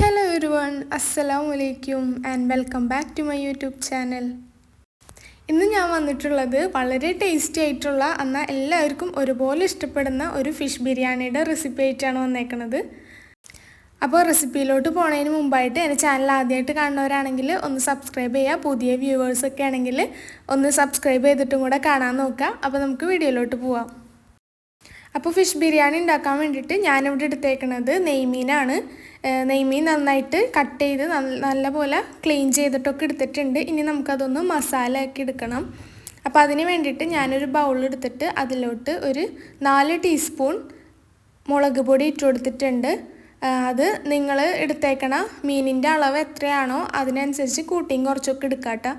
Hello everyone, Assalamu alaikum and welcome back to my YouTube channel. ഇന്ന് ഞാൻ വന്നിട്ടുള്ളത് വളരെ ടേസ്റ്റി ആയിട്ടുള്ള എന്നാൽ എല്ലാവർക്കും ഒരുപോലെ ഇഷ്ടപ്പെടുന്ന ഒരു ഫിഷ് ബിരിയാണിയുടെ റെസിപ്പി ആയിട്ടാണ് വന്നേക്കുന്നത്. അപ്പോൾ റെസിപ്പിയിലോട്ട് പോണതിന് മുമ്പായിട്ട് എൻ്റെ ചാനൽ ആദ്യമായിട്ട് കാണുന്നവരാണെങ്കിൽ ഒന്ന് സബ്സ്ക്രൈബ് ചെയ്യുക. പുതിയ വ്യൂവേഴ്സ് ഒക്കെ ആണെങ്കിൽ ഒന്ന് സബ്സ്ക്രൈബ് ചെയ്തിട്ടും കൂടെ കാണാൻ നോക്കുക. അപ്പോൾ നമുക്ക് വീഡിയോയിലോട്ട് പോവാം. അപ്പോൾ ഫിഷ് ബിരിയാണി ഉണ്ടാക്കാൻ വേണ്ടിയിട്ട് ഞാനിവിടെ എടുത്തേക്കുന്നത് നെയ്മീനാണ്. നെയ്മീൻ നന്നായിട്ട് കട്ട് ചെയ്ത് നല്ലപോലെ ക്ലീൻ ചെയ്തിട്ടൊക്കെ എടുത്തിട്ടുണ്ട്. ഇനി നമുക്കതൊന്ന് മസാല ആക്കി എടുക്കണം. അപ്പോൾ അതിന് വേണ്ടിയിട്ട് ഞാനൊരു ബൗൾ എടുത്തിട്ട് അതിലോട്ട് ഒരു 4 ടീസ്പൂൺ മുളക് പൊടി ഇട്ട് കൊടുത്തിട്ടുണ്ട്. അത് നിങ്ങൾ എടുത്തേക്കണ മീനിൻ്റെ അളവ് എത്രയാണോ അതിനനുസരിച്ച് കൂട്ടിയും കുറച്ചൊക്കെ എടുക്കാട്ടോ.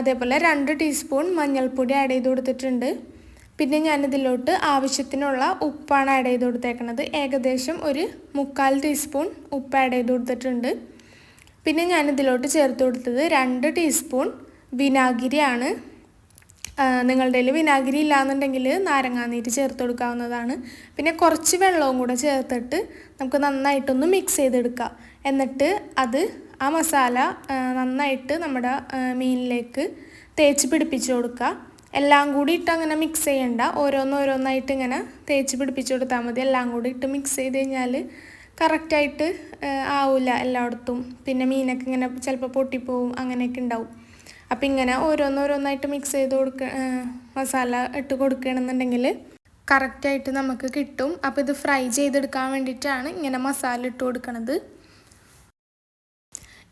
അതേപോലെ 2 ടീസ്പൂൺ മഞ്ഞൾപ്പൊടി ആഡ് ചെയ്ത് കൊടുത്തിട്ടുണ്ട്. പിന്നെ ഞാനിതിലോട്ട് ആവശ്യത്തിനുള്ള ഉപ്പാണ് ആഡ് ചെയ്ത് കൊടുത്തേക്കുന്നത്. ഏകദേശം ഒരു 3/4 ടീസ്പൂൺ ഉപ്പ് ആഡ് ചെയ്ത് കൊടുത്തിട്ടുണ്ട്. പിന്നെ ഞാനിതിലോട്ട് ചേർത്ത് കൊടുത്തത് 2 ടീസ്പൂൺ വിനാഗിരിയാണ്. നിങ്ങളുടെ കയ്യിൽ വിനാഗിരി ഇല്ലാന്നുണ്ടെങ്കിൽ നാരങ്ങാനീര് ചേർത്ത് കൊടുക്കാവുന്നതാണ്. പിന്നെ കുറച്ച് വെള്ളവും കൂടെ ചേർത്തിട്ട് നമുക്ക് നന്നായിട്ടൊന്ന് മിക്സ് ചെയ്തെടുക്കാം. എന്നിട്ട് ആ മസാല നന്നായിട്ട് നമ്മുടെ മീനിലേക്ക് തേച്ച് പിടിപ്പിച്ച് കൊടുക്കുക. എല്ലാം കൂടി ഇട്ട് അങ്ങനെ മിക്സ് ചെയ്യണ്ട, ഓരോന്നായിട്ട് ഇങ്ങനെ തേച്ച് പിടിപ്പിച്ച് കൊടുത്താൽ മതി. എല്ലാം കൂടി ഇട്ട് മിക്സ് ചെയ്ത് കഴിഞ്ഞാൽ കറക്റ്റായിട്ട് ആവില്ല എല്ലായിടത്തും. പിന്നെ മീനൊക്കെ ഇങ്ങനെ ചിലപ്പോൾ പൊട്ടിപ്പോവും, അങ്ങനെയൊക്കെ ഉണ്ടാവും. അപ്പം ഇങ്ങനെ ഓരോന്നായിട്ട് മിക്സ് ചെയ്ത് മസാല ഇട്ട് കൊടുക്കുകയാണെന്നുണ്ടെങ്കിൽ കറക്റ്റായിട്ട് നമുക്ക് കിട്ടും. അപ്പോൾ ഇത് ഫ്രൈ ചെയ്തെടുക്കാൻ വേണ്ടിയിട്ടാണ് ഇങ്ങനെ മസാല ഇട്ട് കൊടുക്കണത്.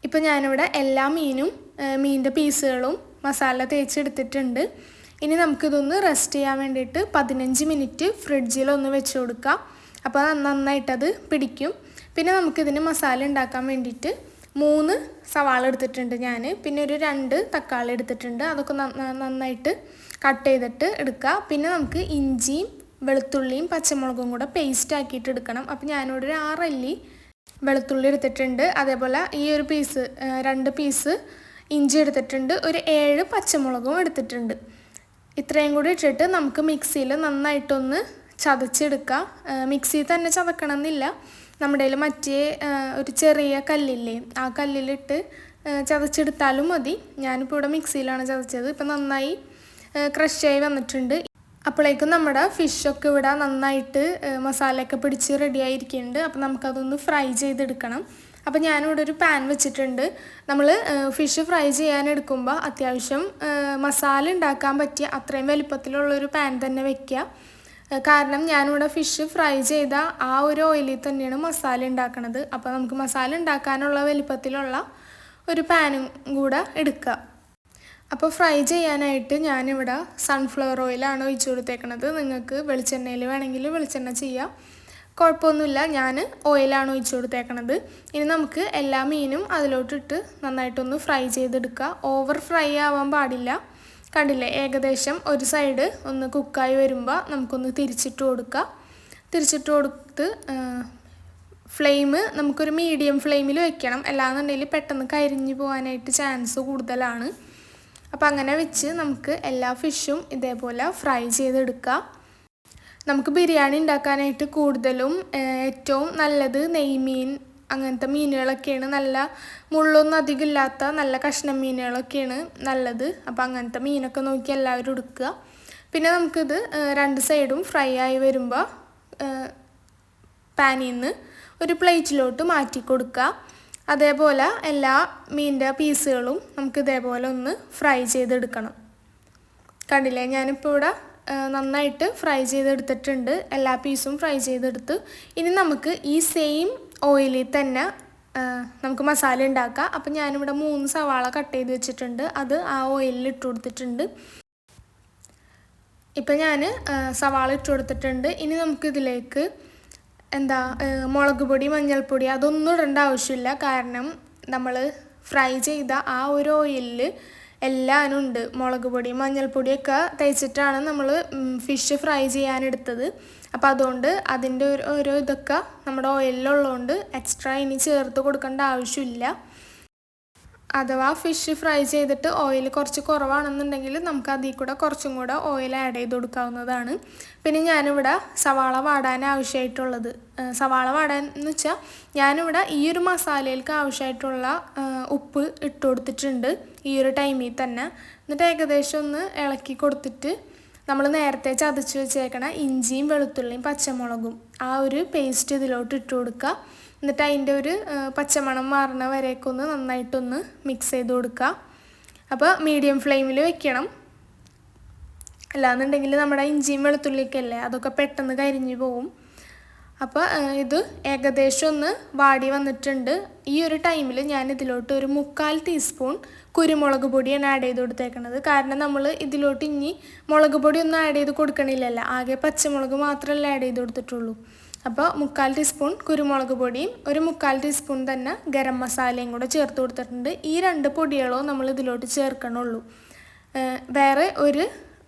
ഇപ്പം ഞാനിവിടെ എല്ലാ മീനിൻ്റെ പീസുകളും മസാല തേച്ചെടുത്തിട്ടുണ്ട്. ഇനി നമുക്കിതൊന്ന് റെസ്റ്റ് ചെയ്യാൻ വേണ്ടിയിട്ട് 15 മിനിറ്റ് ഫ്രിഡ്ജിലൊന്ന് വെച്ച് കൊടുക്കാം. അപ്പോൾ നന്നായിട്ടത് പിടിക്കും. പിന്നെ നമുക്കിതിന് മസാല ഉണ്ടാക്കാൻ വേണ്ടിയിട്ട് 3 സവാള എടുത്തിട്ടുണ്ട് ഞാൻ. പിന്നെ ഒരു 2 തക്കാളി എടുത്തിട്ടുണ്ട്. അതൊക്കെ നന്നായിട്ട് കട്ട് ചെയ്തിട്ട് എടുക്കുക. പിന്നെ നമുക്ക് ഇഞ്ചിയും വെളുത്തുള്ളിയും പച്ചമുളകും കൂടെ പേസ്റ്റ് ആക്കിയിട്ട് എടുക്കണം. അപ്പോൾ ഞാനിവിടെ ഒരു 6 അല്ലി വെളുത്തുള്ളി എടുത്തിട്ടുണ്ട്. അതേപോലെ ഈ ഒരു 2 പീസ് ഇഞ്ചി എടുത്തിട്ടുണ്ട്. ഒരു 7 പച്ചമുളകും എടുത്തിട്ടുണ്ട്. ഇത്രയും കൂടി ഇട്ടിട്ട് നമുക്ക് മിക്സിയിൽ നന്നായിട്ടൊന്ന് ചതച്ചെടുക്കാം. മിക്സിയിൽ തന്നെ ചതക്കണം എന്നില്ല. നമ്മുടെ കയ്യിൽ മറ്റേ ഒരു ചെറിയ കല്ലില്ലേ, ആ കല്ലിലിട്ട് ചതച്ചെടുത്താലും മതി. ഞാനിപ്പോൾ ഇവിടെ മിക്സിയിലാണ് ചതച്ചത്. ഇപ്പം നന്നായി ക്രഷായി വന്നിട്ടുണ്ട്. അപ്പോഴേക്കും നമ്മുടെ ഫിഷൊക്കെ ഇവിടെ നന്നായിട്ട് മസാലയൊക്കെ പിടിച്ച് റെഡി ആയിരിക്കുന്നുണ്ട്. അപ്പോൾ നമുക്കതൊന്ന് ഫ്രൈ ചെയ്തെടുക്കണം. അപ്പോൾ ഞാനിവിടെ ഒരു പാൻ വെച്ചിട്ടുണ്ട്. നമ്മൾ ഫിഷ് ഫ്രൈ ചെയ്യാനെടുക്കുമ്പോൾ അത്യാവശ്യം മസാല ഉണ്ടാക്കാൻ പറ്റിയ അത്രയും വലിപ്പത്തിലുള്ളൊരു പാൻ തന്നെ വെക്കുക. കാരണം ഞാനിവിടെ ഫിഷ് ഫ്രൈ ചെയ്ത ആ ഒരു ഓയിലിൽ തന്നെയാണ് മസാല ഉണ്ടാക്കണത്. അപ്പോൾ നമുക്ക് മസാല ഉണ്ടാക്കാനുള്ള വലിപ്പത്തിലുള്ള ഒരു പാനും കൂടെ എടുക്കുക. അപ്പോൾ ഫ്രൈ ചെയ്യാനായിട്ട് ഞാനിവിടെ സൺഫ്ലവർ ഓയിലാണ് ഒഴിച്ചു കൊടുത്തേക്കണത്. നിങ്ങൾക്ക് വെളിച്ചെണ്ണയിൽ വേണമെങ്കിൽ വെളിച്ചെണ്ണ ചെയ്യാം, കുഴപ്പമൊന്നുമില്ല. ഞാൻ ഓയിലാണ് ഒഴിച്ചു കൊടുത്തേക്കണത്. ഇനി നമുക്ക് എല്ലാ മീനും അതിലോട്ടിട്ട് നന്നായിട്ടൊന്ന് ഫ്രൈ ചെയ്തെടുക്കുക. ഓവർ ഫ്രൈ ആവാൻ പാടില്ല. കണ്ടില്ലേ, ഏകദേശം ഒരു സൈഡ് ഒന്ന് കുക്കായി വരുമ്പോൾ നമുക്കൊന്ന് തിരിച്ചിട്ട് കൊടുക്കുക. തിരിച്ചിട്ട് കൊടുത്ത് നമുക്കൊരു മീഡിയം ഫ്ലെയിമിൽ വെക്കണം. അല്ലാന്നുണ്ടെങ്കിൽ പെട്ടെന്ന് കരിഞ്ഞു പോകാനായിട്ട് ചാൻസ് കൂടുതലാണ്. അപ്പോൾ അങ്ങനെ വെച്ച് നമുക്ക് എല്ലാ ഫിഷും ഇതേപോലെ ഫ്രൈ ചെയ്തെടുക്കുക. നമുക്ക് ബിരിയാണി ഉണ്ടാക്കാനായിട്ട് കൂടുതലും ഏറ്റവും നല്ലത് നെയ്മീൻ അങ്ങനത്തെ മീനുകളൊക്കെയാണ്. നല്ല മുള്ളൊന്നും അധികം ഇല്ലാത്ത നല്ല കഷ്ണം മീനുകളൊക്കെയാണ് നല്ലത്. അപ്പോൾ അങ്ങനത്തെ മീനൊക്കെ നോക്കി എല്ലാവരും എടുക്കുക. പിന്നെ നമുക്കിത് 2 സൈഡും ഫ്രൈ ആയി വരുമ്പോൾ പാനിൽ നിന്ന് ഒരു പ്ലേറ്റിലോട്ട് മാറ്റി കൊടുക്കുക. അതേപോലെ എല്ലാ മീനിൻ്റെ പീസുകളും നമുക്ക് ഇതേപോലെ ഒന്ന് ഫ്രൈ ചെയ്തെടുക്കണം. കണ്ടില്ലേ, ഞാനിപ്പോൾ ഇവിടെ നന്നായിട്ട് ഫ്രൈ ചെയ്തെടുത്തിട്ടുണ്ട്. എല്ലാ പീസും ഫ്രൈ ചെയ്തെടുത്ത് ഇനി നമുക്ക് ഈ സെയിം ഓയിലിൽ തന്നെ നമുക്ക് മസാല ഉണ്ടാക്കാം. അപ്പം ഞാനിവിടെ 3 സവാള കട്ട് ചെയ്ത് വെച്ചിട്ടുണ്ട്. അത് ആ ഓയിലിൽ ഇട്ട് കൊടുത്തിട്ടുണ്ട്. ഇപ്പം ഞാൻ സവാള ഇട്ട് കൊടുത്തിട്ടുണ്ട്. ഇനി നമുക്കിതിലേക്ക് മുളക് പൊടി മഞ്ഞൾപ്പൊടി അതൊന്നും ഇടേണ്ട ആവശ്യമില്ല. കാരണം നമ്മൾ ഫ്രൈ ചെയ്ത ആ ഒരു ഓയിലിൽ എല്ലാനും ഉണ്ട്. മുളക് പൊടി മഞ്ഞൾപ്പൊടിയൊക്കെ തേച്ചിട്ടാണ് നമ്മൾ ഫിഷ് ഫ്രൈ ചെയ്യാനെടുത്തത്. അപ്പോൾ അതുകൊണ്ട് അതിൻ്റെ ഓരോ ഇതൊക്കെ നമ്മുടെ ഓയിലുള്ളതുകൊണ്ട് എക്സ്ട്രാ ഇനി ചേർത്ത് കൊടുക്കേണ്ട ആവശ്യമില്ല. അഥവാ ഫിഷ് ഫ്രൈ ചെയ്തിട്ട് ഓയിൽ കുറച്ച് കുറവാണെന്നുണ്ടെങ്കിൽ നമുക്ക് അതിൽ കൂടെ കുറച്ചും കൂടെ ഓയിൽ ആഡ് ചെയ്ത് കൊടുക്കാവുന്നതാണ്. പിന്നെ ഞാനിവിടെ സവാള വാടാൻ ആവശ്യമായിട്ടുള്ളത്, സവാള വാടാൻ എന്ന് വെച്ചാൽ ഞാനിവിടെ ഈ ഒരു മസാലയിലേക്ക് ആവശ്യമായിട്ടുള്ള ഉപ്പ് ഇട്ട് കൊടുത്തിട്ടുണ്ട് ഈ ഒരു ടൈമിൽ തന്നെ. എന്നിട്ട് ഏകദേശം ഒന്ന് ഇളക്കി കൊടുത്തിട്ട് നമ്മൾ നേരത്തെ ചതച്ച് വെച്ചേക്കണ ഇഞ്ചിയും വെളുത്തുള്ളിയും പച്ചമുളകും ആ ഒരു പേസ്റ്റ് ഇതിലോട്ട് ഇട്ട് കൊടുക്കുക. എന്നിട്ട് അതിൻ്റെ ഒരു പച്ചമണം മാറണ വരേക്കൊന്ന് നന്നായിട്ടൊന്ന് മിക്സ് ചെയ്ത് കൊടുക്കുക. അപ്പോൾ മീഡിയം ഫ്ലെയിമിൽ വെക്കണം, അല്ലാന്നുണ്ടെങ്കിൽ നമ്മുടെ ഇഞ്ചിയും വെളുത്തുള്ളിയൊക്കെയല്ലേ അതൊക്കെ പെട്ടെന്ന് കരിഞ്ഞു പോവും. അപ്പോൾ ഇത് ഏകദേശം ഒന്ന് വാടി വന്നിട്ടുണ്ട്. ഈ ഒരു ടൈമിൽ ഞാൻ ഇതിലോട്ട് ഒരു 3/4 ടീസ്പൂൺ കുരുമുളക് പൊടിയാണ് ആഡ് ചെയ്ത് കൊടുത്തേക്കുന്നത്. കാരണം നമ്മൾ ഇതിലോട്ട് ഇനി മുളക് പൊടി ഒന്നും ആഡ് ചെയ്ത് കൊടുക്കണില്ലല്ലോ, ആകെ പച്ചമുളക് മാത്രമല്ല ആഡ് ചെയ്ത് കൊടുത്തിട്ടുള്ളൂ. അപ്പോൾ 3/4 ടീസ്പൂൺ കുരുമുളക് പൊടിയും ഒരു 3/4 ടീസ്പൂൺ തന്നെ ഗരം മസാലയും കൂടെ ചേർത്ത് കൊടുത്തിട്ടുണ്ട്. ഈ 2 പൊടികളോ നമ്മൾ ഇതിലോട്ട് ചേർക്കണുള്ളൂ, വേറെ ഒരു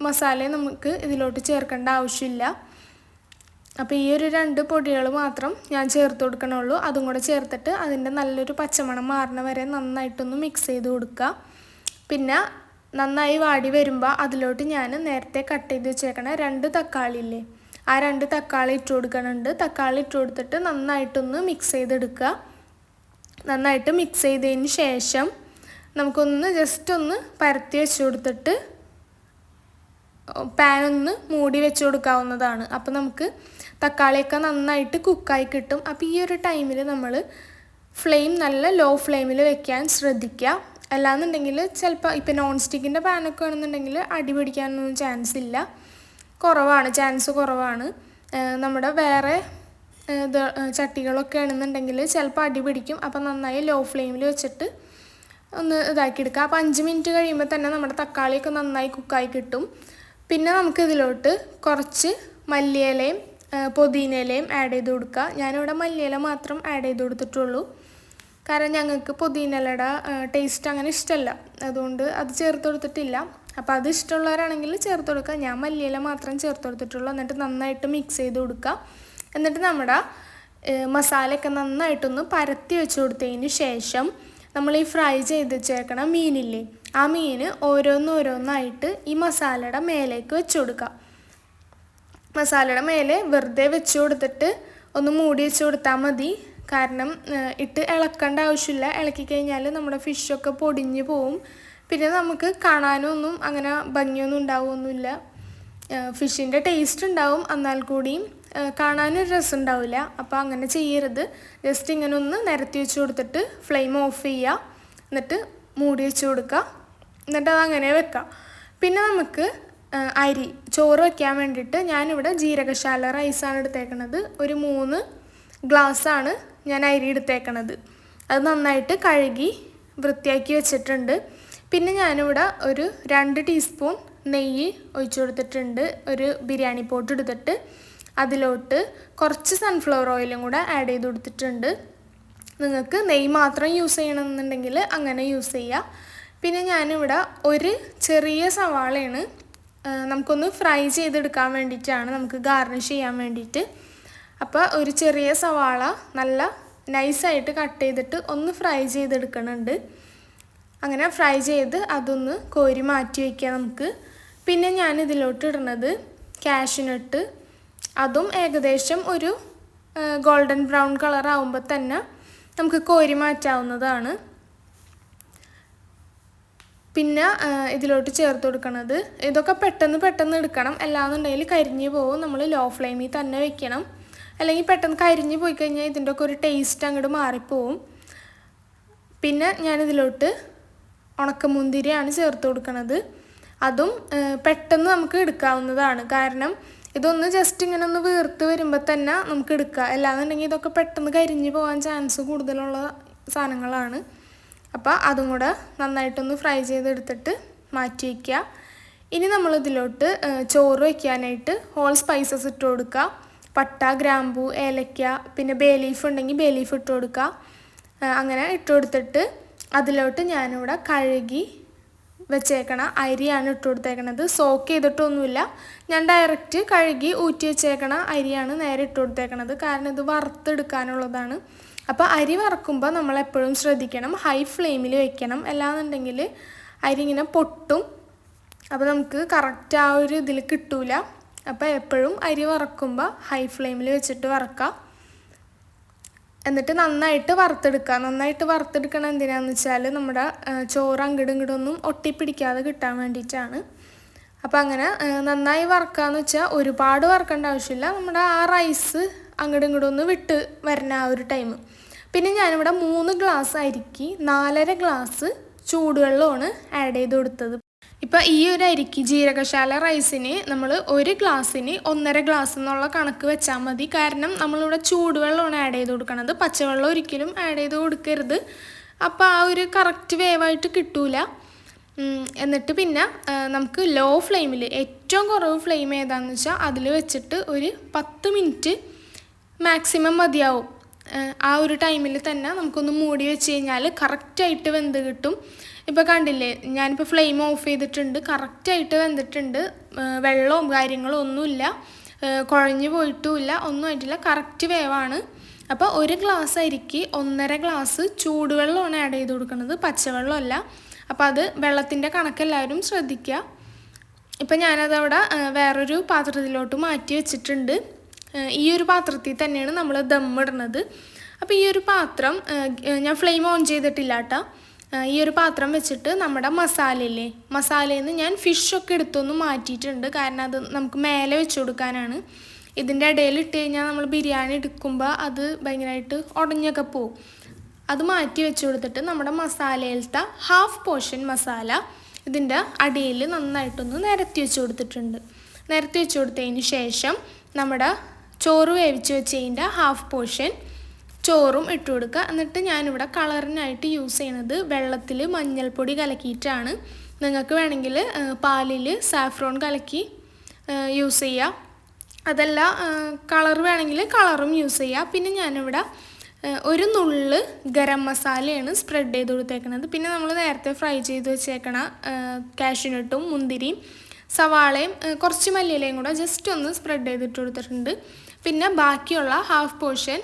മസാലയും നമുക്ക് ഇതിലോട്ട് ചേർക്കേണ്ട ആവശ്യമില്ല. അപ്പോൾ ഈ ഒരു 2 പൊടികൾ മാത്രം ഞാൻ ചേർത്ത് കൊടുക്കണുള്ളൂ. അതും കൂടെ ചേർത്തിട്ട് അതിൻ്റെ നല്ലൊരു പച്ചമണം മാറണ വരെ നന്നായിട്ടൊന്ന് മിക്സ് ചെയ്ത് കൊടുക്കുക. പിന്നെ നന്നായി വാടി വരുമ്പോൾ അതിലോട്ട് ഞാൻ നേരത്തെ കട്ട് ചെയ്ത് വെച്ചേക്കണ 2 തക്കാളി ഇല്ലേ, ആ 2 തക്കാളി ഇട്ട് കൊടുക്കുന്നുണ്ട്. തക്കാളി ഇട്ട് കൊടുത്തിട്ട് നന്നായിട്ടൊന്ന് മിക്സ് ചെയ്തെടുക്കുക. നന്നായിട്ട് മിക്സ് ചെയ്തതിന് ശേഷം നമുക്കൊന്ന് ജസ്റ്റ് ഒന്ന് പരത്തി വെച്ച് കൊടുത്തിട്ട് പാനൊന്ന് മൂടി വെച്ച് കൊടുക്കാവുന്നതാണ്. അപ്പോൾ നമുക്ക് തക്കാളിയൊക്കെ നന്നായിട്ട് കുക്കായി കിട്ടും. അപ്പോൾ ഈ ഒരു ടൈമിൽ നമ്മൾ ഫ്ലെയിം നല്ല ലോ ഫ്ലെയിമിൽ വെക്കാൻ ശ്രദ്ധിക്കുക. അല്ലാന്നുണ്ടെങ്കിൽ ചിലപ്പോൾ ഇപ്പോൾ നോൺ സ്റ്റിക്കിൻ്റെ പാനൊക്കെ ആണെന്നുണ്ടെങ്കിൽ അടി പിടിക്കാനൊന്നും ചാൻസ് ഇല്ല, ചാൻസ് കുറവാണ്. നമ്മുടെ വേറെ ചട്ടികളൊക്കെ ആണെന്നുണ്ടെങ്കിൽ ചിലപ്പോൾ അടി പിടിക്കും. അപ്പോൾ നന്നായി ലോ ഫ്ലെയിമിൽ വെച്ചിട്ട് ഒന്ന് ഇതാക്കിയെടുക്കുക. അപ്പോൾ 5 മിനിറ്റ് കഴിയുമ്പോൾ തന്നെ നമ്മുടെ തക്കാളിയൊക്കെ നന്നായി കുക്കായി കിട്ടും. പിന്നെ നമുക്കിതിലോട്ട് കുറച്ച് മല്ലിയിലയും പുതിനയിലയും ആഡ് ചെയ്ത് കൊടുക്കുക. ഞാനിവിടെ മല്ലിയില മാത്രം ആഡ് ചെയ്ത് കൊടുത്തിട്ടുള്ളൂ, കാരണം ഞങ്ങൾക്ക് പുതിനയിലയുടെ ടേസ്റ്റ് അങ്ങനെ ഇഷ്ടമല്ല, അതുകൊണ്ട് അത് ചേർത്ത് കൊടുത്തിട്ടില്ല. അപ്പോൾ അത് ഇഷ്ടമുള്ളവരാണെങ്കിൽ ചേർത്ത് കൊടുക്കുക. ഞാൻ മല്ലിയില മാത്രം ചേർത്ത് കൊടുത്തിട്ടുള്ളൂ. എന്നിട്ട് നന്നായിട്ട് മിക്സ് ചെയ്ത് കൊടുക്കുക. എന്നിട്ട് നമ്മുടെ മസാലയൊക്കെ നന്നായിട്ടൊന്ന് പരത്തി വെച്ച് കൊടുത്തതിന് ശേഷം നമ്മൾ ഈ ഫ്രൈ ചെയ്ത് വെച്ചേക്കണ മീനില്ലേ, ആ മീൻ ഓരോന്നോരോന്നായിട്ട് ഈ മസാലയുടെ മേലേക്ക് വെച്ച് കൊടുക്കുക. മസാലയുടെ മേലെ വെറുതെ വെച്ച് കൊടുത്തിട്ട് ഒന്ന് മൂടി വെച്ച് കൊടുത്താൽ മതി. കാരണം ഇട്ട് ഇളക്കേണ്ട ആവശ്യമില്ല, ഇളക്കി കഴിഞ്ഞാൽ നമ്മുടെ ഫിഷൊക്കെ പൊടിഞ്ഞ് പോവും. പിന്നെ നമുക്ക് കാണാനൊന്നും അങ്ങനെ ഭംഗിയൊന്നും ഉണ്ടാവുമൊന്നുമില്ല. ഫിഷിൻ്റെ ടേസ്റ്റ് ഉണ്ടാവും, എന്നാൽ കൂടിയും കാണാനൊരു രസം ഉണ്ടാവില്ല. അപ്പോൾ അങ്ങനെ ചെയ്യരുത്. ജസ്റ്റ് ഇങ്ങനെ ഒന്ന് നിരത്തി വെച്ച് കൊടുത്തിട്ട് ഫ്ലെയിം ഓഫ് ചെയ്യുക, എന്നിട്ട് മൂടി വെച്ച് കൊടുക്കുക, എന്നിട്ട് അതങ്ങനെ വെക്കാം. പിന്നെ നമുക്ക് ചോറ് വയ്ക്കാൻ വേണ്ടിയിട്ട് ഞാനിവിടെ ജീരകശാല റൈസാണ് എടുത്തേക്കണത്. ഒരു 3 ഗ്ലാസ്സാണ് ഞാൻ അരി എടുത്തേക്കണത്. അത് നന്നായിട്ട് കഴുകി വൃത്തിയാക്കി വെച്ചിട്ടുണ്ട്. പിന്നെ ഞാനിവിടെ ഒരു 2 ടീസ്പൂൺ നെയ്യ് ഒഴിച്ചു കൊടുത്തിട്ടുണ്ട്. ഒരു ബിരിയാണി പോട്ട് എടുത്തിട്ട് അതിലോട്ട് കുറച്ച് സൺഫ്ലവർ ഓയിലും കൂടെ ആഡ് ചെയ്ത് കൊടുത്തിട്ടുണ്ട്. നിങ്ങൾക്ക് നെയ്യ് മാത്രം യൂസ് ചെയ്യണമെന്നുണ്ടെങ്കിൽ അങ്ങനെ യൂസ് ചെയ്യുക. പിന്നെ ഞാനിവിടെ ഒരു ചെറിയ സവാളയാണ് നമുക്കൊന്ന് ഫ്രൈ ചെയ്തെടുക്കാൻ വേണ്ടിയിട്ടാണ്, നമുക്ക് ഗാർണിഷ് ചെയ്യാൻ വേണ്ടിയിട്ട്. അപ്പോൾ ഒരു ചെറിയ സവാള നല്ല നൈസായിട്ട് കട്ട് ചെയ്തിട്ട് ഒന്ന് ഫ്രൈ ചെയ്തെടുക്കണുണ്ട്. അങ്ങനെ ഫ്രൈ ചെയ്ത് അതൊന്ന് കോരി മാറ്റി വയ്ക്കുക നമുക്ക്. പിന്നെ ഞാൻ ഇതിലോട്ട് ഇടുന്നത് കാഷ്യൂനട്ട്, അതും ഏകദേശം ഒരു ഗോൾഡൻ ബ്രൗൺ കളർ ആകുമ്പോൾ തന്നെ നമുക്ക് കോരി മാറ്റാവുന്നതാണ്. പിന്നെ ഇതിലോട്ട് ചേർത്ത് കൊടുക്കണത്, ഇതൊക്കെ പെട്ടെന്ന് എടുക്കണം, അല്ലാന്നുണ്ടെങ്കിൽ കരിഞ്ഞു പോകും. നമ്മൾ ലോ ഫ്ലെയിമിൽ തന്നെ വെക്കണം, അല്ലെങ്കിൽ പെട്ടെന്ന് കരിഞ്ഞു പോയി കഴിഞ്ഞാൽ ഇതിൻ്റെ ഒക്കെ ഒരു ടേസ്റ്റ് അങ്ങോട്ട് മാറിപ്പോവും. പിന്നെ ഞാനിതിലോട്ട് ഉണക്കമുന്തിരിയാണ് ചേർത്ത് കൊടുക്കുന്നത്. അതും പെട്ടെന്ന് നമുക്ക് എടുക്കാവുന്നതാണ്, കാരണം ഇതൊന്ന് ജസ്റ്റ് ഇങ്ങനെ ഒന്ന് വീർത്ത് വരുമ്പോൾ തന്നെ നമുക്ക് എടുക്കാം. അല്ലാന്നുണ്ടെങ്കിൽ ഇതൊക്കെ പെട്ടെന്ന് കരിഞ്ഞു പോകാൻ ചാൻസ് കൂടുതലുള്ള സാധനങ്ങളാണ്. അപ്പോൾ അതും കൂടെ നന്നായിട്ടൊന്ന് ഫ്രൈ ചെയ്തെടുത്തിട്ട് മാറ്റി വയ്ക്കുക. ഇനി നമ്മളിതിലോട്ട് ചോറ് വയ്ക്കാനായിട്ട് ഹോൾ സ്പൈസസ് ഇട്ട് കൊടുക്കുക. പട്ട, ഗ്രാമ്പൂ, ഏലക്ക, പിന്നെ ബേ ലീഫ് ഉണ്ടെങ്കിൽ ബേ ലീഫ് ഇട്ട് കൊടുക്കുക. അങ്ങനെ ഇട്ട് കൊടുത്തിട്ട് അതിലോട്ട് ഞാനിവിടെ കഴുകി വെച്ചേക്കണ അരിയാണ് ഇട്ട് കൊടുത്തേക്കണത്. സോക്ക് ചെയ്തിട്ടൊന്നുമില്ല, ഞാൻ ഡയറക്റ്റ് കഴുകി ഊറ്റി വെച്ചേക്കണ അരിയാണ് നേരെ ഇട്ട് കൊടുത്തേക്കണത്. കാരണം ഇത് വറുത്തെടുക്കാനുള്ളതാണ്. അപ്പോൾ അരി വറക്കുമ്പോൾ നമ്മളെപ്പോഴും ശ്രദ്ധിക്കണം, ഹൈ ഫ്ലെയിമിൽ വെക്കണം, അല്ലാന്നുണ്ടെങ്കിൽ അരി ഇങ്ങനെ പൊട്ടും. അപ്പോൾ നമുക്ക് കറക്റ്റ് ആ ഒരു ഇതിൽ കിട്ടൂല. അപ്പോൾ എപ്പോഴും അരി വറക്കുമ്പോൾ ഹൈ ഫ്ലെയിമിൽ വെച്ചിട്ട് വറക്കുക. എന്നിട്ട് നന്നായിട്ട് വറുത്തെടുക്കുക. നന്നായിട്ട് വറുത്തെടുക്കണം എന്തിനാണെന്ന് വെച്ചാൽ നമ്മുടെ ചോറ് അങ്ങോട്ടും ഇങ്ങോട്ടൊന്നും ഒട്ടിപ്പിടിക്കാതെ കിട്ടാൻ വേണ്ടിയിട്ടാണ്. അപ്പോൾ അങ്ങനെ നന്നായി വറുക്കാന്ന് വെച്ചാൽ ഒരുപാട് വറുക്കേണ്ട ആവശ്യമില്ല, നമ്മുടെ ആ റൈസ് അങ്ങോട്ടും ഇങ്ങോട്ടും ഒന്ന് വിട്ട് വരുന്ന ആ ഒരു ടൈം. പിന്നെ ഞാനിവിടെ 3 ഗ്ലാസ് അരിക്ക് 4.5 ഗ്ലാസ് ചൂടുവെള്ളമാണ് ആഡ് ചെയ്ത് കൊടുത്തത്. ഇപ്പോൾ ഈ ഒരു അരിക്ക് ജീരകശാല റൈസിന് നമ്മൾ 1 ഗ്ലാസ്സിന് 1.5 ഗ്ലാസ് എന്നുള്ള കണക്ക് വെച്ചാൽ മതി. കാരണം നമ്മളിവിടെ ചൂടുവെള്ളമാണ് ആഡ് ചെയ്ത് കൊടുക്കണത്, പച്ചവെള്ളം ഒരിക്കലും ആഡ് ചെയ്ത് കൊടുക്കരുത്. അപ്പോൾ ആ ഒരു കറക്റ്റ് വേവായിട്ട് കിട്ടൂല. എന്നിട്ട് പിന്നെ നമുക്ക് ലോ ഫ്ലെയിമിൽ, ഏറ്റവും കുറവ് ഫ്ലെയിം ഏതാണെന്ന് വെച്ചാൽ അതിൽ വെച്ചിട്ട് ഒരു 10 മിനിറ്റ് മാക്സിമം മതിയാവും. ആ ഒരു ടൈമിൽ തന്നെ നമുക്കൊന്ന് മൂടി വെച്ച് കഴിഞ്ഞാൽ കറക്റ്റായിട്ട് വെന്ത് കിട്ടും. ഇപ്പോൾ കണ്ടില്ലേ, ഞാനിപ്പോൾ ഫ്ലെയിം ഓഫ് ചെയ്തിട്ടുണ്ട്, കറക്റ്റായിട്ട് വെന്തിട്ടുണ്ട്. വെള്ളവും കാര്യങ്ങളും ഒന്നുമില്ല, കുഴഞ്ഞു പോയിട്ടുമില്ല, ഒന്നും ആയിട്ടില്ല, കറക്റ്റ് വേവാണ്. അപ്പോൾ 1 ഗ്ലാസ് അരിക്ക് 1.5 ഗ്ലാസ് ചൂടുവെള്ളമാണ് ആഡ് ചെയ്ത് കൊടുക്കുന്നത്, പച്ചവെള്ളമല്ല. അപ്പോൾ അത് വെള്ളത്തിൻ്റെ കണക്കെല്ലാവരും ശ്രദ്ധിക്കുക. ഇപ്പം ഞാനതവിടെ വേറൊരു പാത്രത്തിലോട്ട് മാറ്റി വെച്ചിട്ടുണ്ട്. ഈ ഒരു പാത്രത്തിൽ തന്നെയാണ് നമ്മൾ ദമ്മിടുന്നത്. അപ്പോൾ ഈ ഒരു പാത്രം ഞാൻ ഫ്ലെയിം ഓൺ ചെയ്തിട്ടില്ല കേട്ടോ. ഈ ഒരു പാത്രം വെച്ചിട്ട് നമ്മുടെ മസാലയില്ലേ, മസാലയിൽ നിന്ന് ഞാൻ ഫിഷൊക്കെ എടുത്തൊന്ന് മാറ്റിയിട്ടുണ്ട്. കാരണം അത് നമുക്ക് മേലെ വെച്ച് കൊടുക്കാനാണ്. ഇതിൻ്റെ ഇടയിൽ ഇട്ട് കഴിഞ്ഞാൽ നമ്മൾ ബിരിയാണി എടുക്കുമ്പോൾ അത് ഭയങ്കരമായിട്ട് ഉടഞ്ഞൊക്കെ പോവും. അത് മാറ്റി വെച്ച് കൊടുത്തിട്ട് നമ്മുടെ മസാലയിലത്തെ ഹാഫ് പോർഷൻ മസാല ഇതിൻ്റെ അടിയിൽ നന്നായിട്ടൊന്ന് നിരത്തി വെച്ച് കൊടുത്തിട്ടുണ്ട്. നിരത്തി വെച്ച് കൊടുത്തതിന് ശേഷം നമ്മുടെ ചോറ് വേവിച്ച് വെച്ചതിൻ്റെ ഹാഫ് പോർഷൻ ചോറും ഇട്ട് കൊടുക്കുക. എന്നിട്ട് ഞാനിവിടെ കളറിനായിട്ട് യൂസ് ചെയ്യണത് വെള്ളത്തിൽ മഞ്ഞൾപ്പൊടി കലക്കിയിട്ടാണ്. നിങ്ങൾക്ക് വേണമെങ്കിൽ പാലിൽ സാഫ്രോൺ കലക്കി യൂസ് ചെയ്യുക, അതല്ല കളർ വേണമെങ്കിൽ കളറും യൂസ് ചെയ്യുക. പിന്നെ ഞാനിവിടെ ഒരു നുള്ള് ഗരം മസാലയാണ് സ്പ്രെഡ് ചെയ്ത് കൊടുത്തേക്കുന്നത്. പിന്നെ നമ്മൾ നേരത്തെ ഫ്രൈ ചെയ്ത് വെച്ചേക്കണ കാഷ്യൂനട്ടും മുന്തിരിയും സവാളയും കുറച്ച് മല്ലിയിലയും കൂടെ ജസ്റ്റ് ഒന്ന് സ്പ്രെഡ് ചെയ്തിട്ട് കൊടുത്തിട്ടുണ്ട്. പിന്നെ ബാക്കിയുള്ള ഹാഫ് പോർഷൻ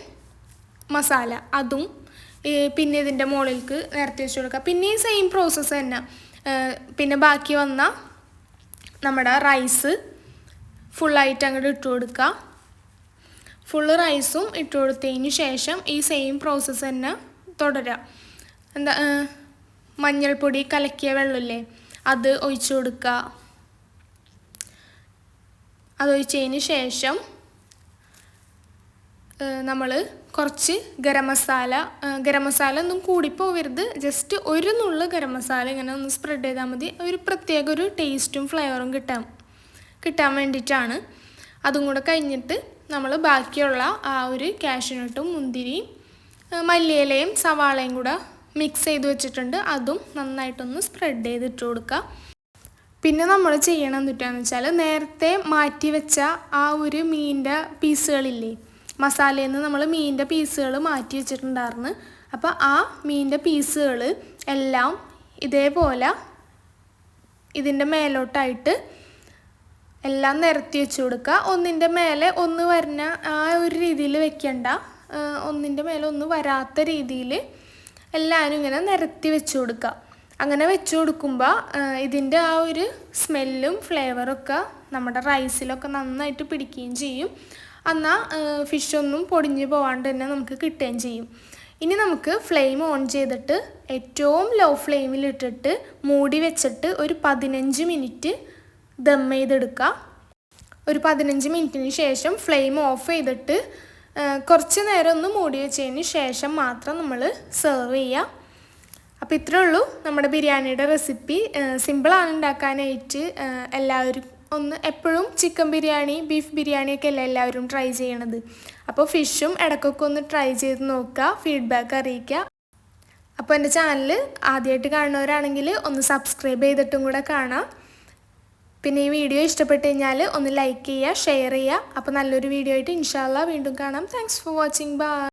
മസാല അതും പിന്നെ ഇതിൻ്റെ മുകളിലേക്ക് നിരത്തി വെച്ച് കൊടുക്കുക. പിന്നെ സെയിം പ്രോസസ്സ് തന്നെ. പിന്നെ ബാക്കി വന്ന നമ്മുടെ റൈസ് ഫുള്ളായിട്ട് അങ്ങോട്ട് ഇട്ട് കൊടുക്കുക. ഫുള്ള് റൈസും ഇട്ട് കൊടുത്തതിന് ശേഷം ഈ സെയിം പ്രോസസ്സ് തന്നെ തുടരുക. എന്താ, മഞ്ഞൾപ്പൊടി കലക്കിയ വെള്ളമില്ലേ അത് ഒഴിച്ചു കൊടുക്കുക. അതൊഴിച്ചതിന് ശേഷം നമ്മൾ കുറച്ച് ഗരം മസാല ഒന്നും കൂടിപ്പോവരുത്, ജസ്റ്റ് ഒരു നുള്ള് ഗരം മസാല ഇങ്ങനെ ഒന്ന് സ്പ്രെഡ് ചെയ്താൽ മതി. ഒരു പ്രത്യേക ഒരു ടേസ്റ്റും ഫ്ലേവറും കിട്ടാൻ വേണ്ടിയിട്ടാണ്. അതും കൂടെ കഴിഞ്ഞിട്ട് നമ്മൾ ബാക്കിയുള്ള ആ ഒരു കാഷ്യൂനട്ടും മുന്തിരിയും മല്ലിയിലയും സവാളയും കൂടെ മിക്സ് ചെയ്ത് വെച്ചിട്ടുണ്ട്, അതും നന്നായിട്ടൊന്ന് സ്പ്രെഡ് ചെയ്തിട്ട് കൊടുക്കുക. പിന്നെ നമ്മൾ ചെയ്യണം എന്നിട്ടാന്ന് വെച്ചാൽ നേരത്തെ മാറ്റി വെച്ച ആ ഒരു മീനിൻ്റെ പീസുകളില്ലേ, മസാലയിൽ നിന്ന് നമ്മൾ മീനിൻ്റെ പീസുകൾ മാറ്റി വെച്ചിട്ടുണ്ടായിരുന്നു. അപ്പോൾ ആ മീനിൻ്റെ പീസുകൾ എല്ലാം ഇതേപോലെ ഇതിൻ്റെ മേലോട്ടായിട്ട് എല്ലാം നിരത്തി വെച്ച് കൊടുക്കുക. ഒന്നിൻ്റെ മേലെ ഒന്ന് വരുന്ന ആ ഒരു രീതിയിൽ വെക്കണ്ട, ഒന്നിൻ്റെ മേലെ ഒന്ന് വരാത്ത രീതിയിൽ എല്ലാവരും ഇങ്ങനെ നിരത്തി വെച്ച് കൊടുക്കുക. അങ്ങനെ വെച്ച് കൊടുക്കുമ്പോൾ ഇതിൻ്റെ ആ ഒരു സ്മെല്ലും ഫ്ലേവറൊക്കെ നമ്മുടെ റൈസിലൊക്കെ നന്നായിട്ട് പിടിക്കുകയും ചെയ്യും. എന്നാൽ ഫിഷൊന്നും പൊടിഞ്ഞ് പോകാണ്ട് തന്നെ നമുക്ക് കിട്ടുകയും ചെയ്യും. ഇനി നമുക്ക് ഫ്ലെയിം ഓൺ ചെയ്തിട്ട് ഏറ്റവും ലോ ഫ്ലെയിമിലിട്ടിട്ട് മൂടി വെച്ചിട്ട് ഒരു 15 മിനിറ്റ് ദം ചെയ്തെടുക്കുക. ഒരു 15 മിനിറ്റിന് ശേഷം ഫ്ലെയിം ഓഫ് ചെയ്തിട്ട് കുറച്ച് നേരം ഒന്ന് മൂടി വെച്ചതിന് ശേഷം മാത്രം നമ്മൾ സെർവ് ചെയ്യുക. അപ്പോൾ ഇത്രയേ ഉള്ളൂ നമ്മുടെ ബിരിയാണിയുടെ റെസിപ്പി. സിമ്പിളാണ് ഉണ്ടാക്കാനായിട്ട്. എല്ലാവരും ഒന്ന് എപ്പോഴും ചിക്കൻ ബിരിയാണി ബീഫ് ബിരിയാണിയൊക്കെ അല്ലേ എല്ലാവരും ട്രൈ ചെയ്യണത്. അപ്പോൾ ഫിഷും ഇടയ്ക്കൊക്കെ ഒന്ന് ട്രൈ ചെയ്ത് നോക്കുക, ഫീഡ്ബാക്ക് അറിയിക്കുക. അപ്പോൾ എൻ്റെ ചാനൽ ആദ്യമായിട്ട് കാണുന്നവരാണെങ്കിൽ ഒന്ന് സബ്സ്ക്രൈബ് ചെയ്തിട്ടും കൂടെ കാണാം. പിന്നെ ഈ വീഡിയോ ഇഷ്ടപ്പെട്ട് കഴിഞ്ഞാൽ ഒന്ന് ലൈക്ക് ചെയ്യുക, ഷെയർ ചെയ്യുക. അപ്പോൾ നല്ലൊരു വീഡിയോ ആയിട്ട് ഇൻഷാ അല്ലാഹ് വീണ്ടും കാണാം. Thanks for watching. ബൈ.